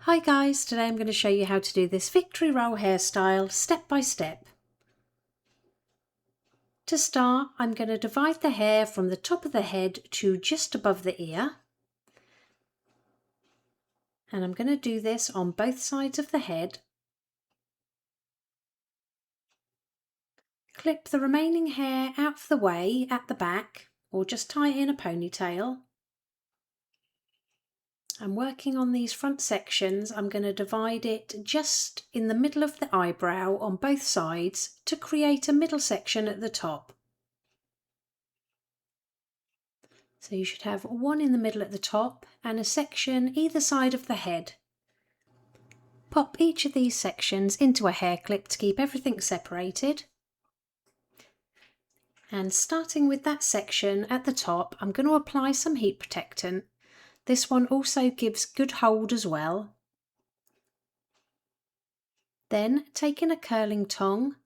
Hi guys, today I'm going to show you how to do this victory roll hairstyle step by step. To start, I'm going to divide the hair from the top of the head to just above the ear. And I'm going to do this on both sides of the head. Clip the remaining hair out of the way at the back, or just tie it in a ponytail. And working on these front sections, I'm going to divide it just in the middle of the eyebrow on both sides to create a middle section at the top. So you should have one in the middle at the top and a section either side of the head. Pop each of these sections into a hair clip to keep everything separated. And starting with that section at the top, I'm going to apply some heat protectant. This one also gives good hold as well. Then, taking a curling tong,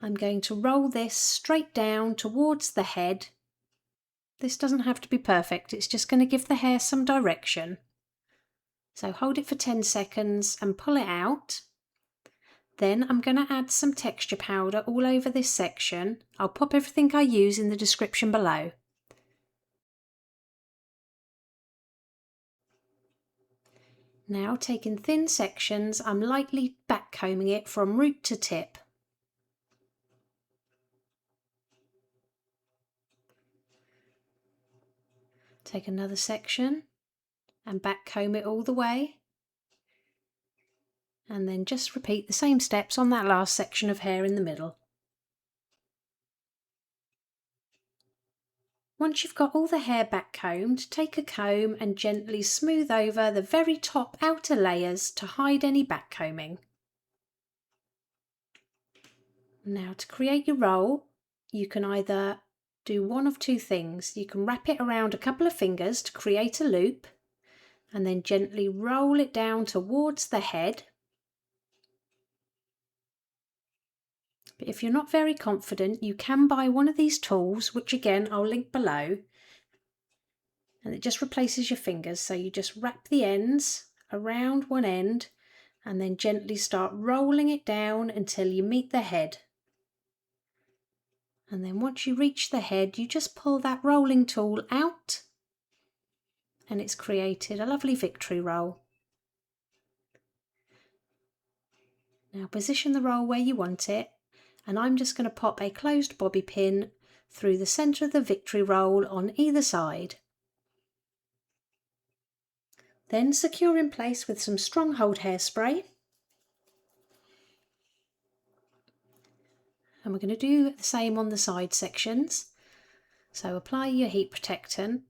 I'm going to roll this straight down towards the head. This doesn't have to be perfect, it's just going to give the hair some direction. So hold it for 10 seconds and pull it out. Then I'm going to add some texture powder all over this section. I'll pop everything I use in the description below. Now, taking thin sections, I'm lightly backcombing it from root to tip. Take another section and backcomb it all the way. And then just repeat the same steps on that last section of hair in the middle. Once you've got all the hair backcombed, take a comb and gently smooth over the very top outer layers to hide any backcombing. Now, to create your roll, you can either do one of two things. You can wrap it around a couple of fingers to create a loop and then gently roll it down towards the head. But if you're not very confident, you can buy one of these tools, which again I'll link below, and it just replaces your fingers. So you just wrap the ends around one end and then gently start rolling it down until you meet the head. And then once you reach the head, you just pull that rolling tool out and it's created a lovely victory roll. Now position the roll where you want it, and I'm just going to pop a closed bobby pin through the centre of the victory roll on either side. Then secure in place with some strong hold hairspray. And we're going to do the same on the side sections. So apply your heat protectant,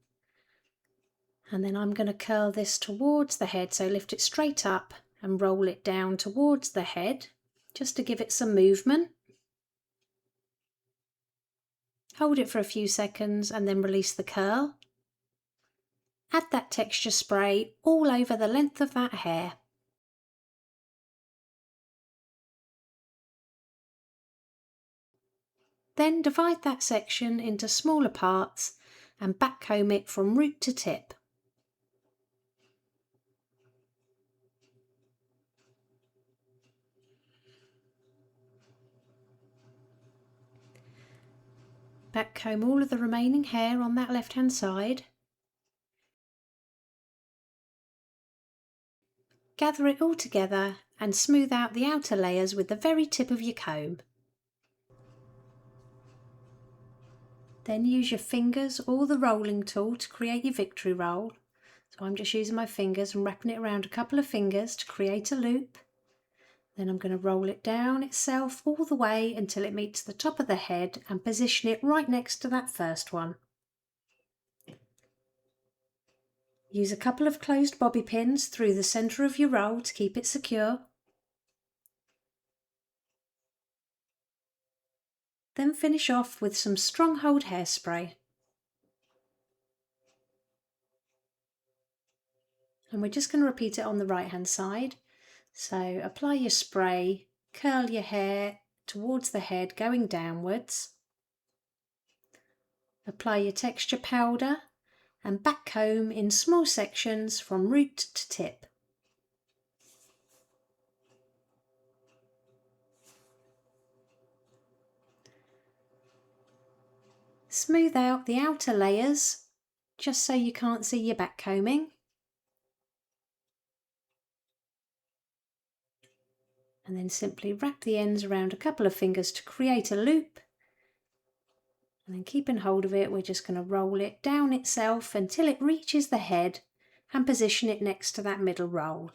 and then I'm going to curl this towards the head, so lift it straight up and roll it down towards the head just to give it some movement. Hold it for a few seconds and then release the curl. Add that texture spray all over the length of that hair. Then divide that section into smaller parts and backcomb it from root to tip. Backcomb all of the remaining hair on that left hand side. Gather it all together and smooth out the outer layers with the very tip of your comb. Then use your fingers or the rolling tool to create your victory roll. So I'm just using my fingers and wrapping it around a couple of fingers to create a loop. Then I'm going to roll it down itself all the way until it meets the top of the head and position it right next to that first one. Use a couple of closed bobby pins through the centre of your roll to keep it secure. Then finish off with some strong hold hairspray. And we're just going to repeat it on the right hand side. So apply your spray, curl your hair towards the head going downwards. Apply your texture powder and backcomb in small sections from root to tip. Smooth out the outer layers, just so you can't see your back combing. And then simply wrap the ends around a couple of fingers to create a loop. And then keeping hold of it, we're just going to roll it down itself until it reaches the head and position it next to that middle roll.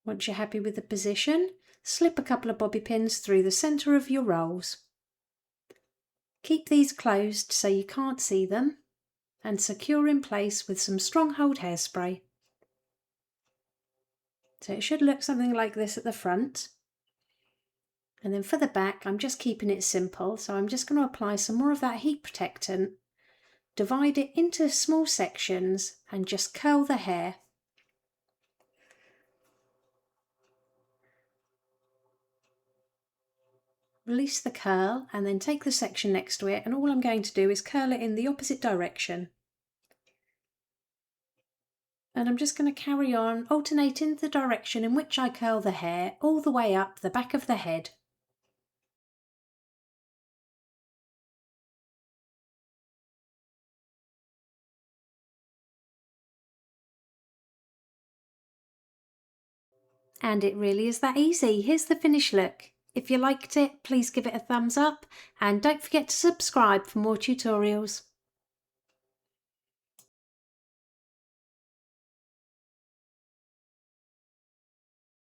Once you're happy with the position, slip a couple of bobby pins through the centre of your rolls. Keep these closed so you can't see them and secure in place with some strong-hold hairspray. So it should look something like this at the front. And then for the back, I'm just keeping it simple, so I'm just going to apply some more of that heat protectant, divide it into small sections and just curl the hair. Release the curl and then take the section next to it, and all I'm going to do is curl it in the opposite direction. And I'm just going to carry on alternating the direction in which I curl the hair all the way up the back of the head. And it really is that easy. Here's the finished look. If you liked it, please give it a thumbs up and don't forget to subscribe for more tutorials.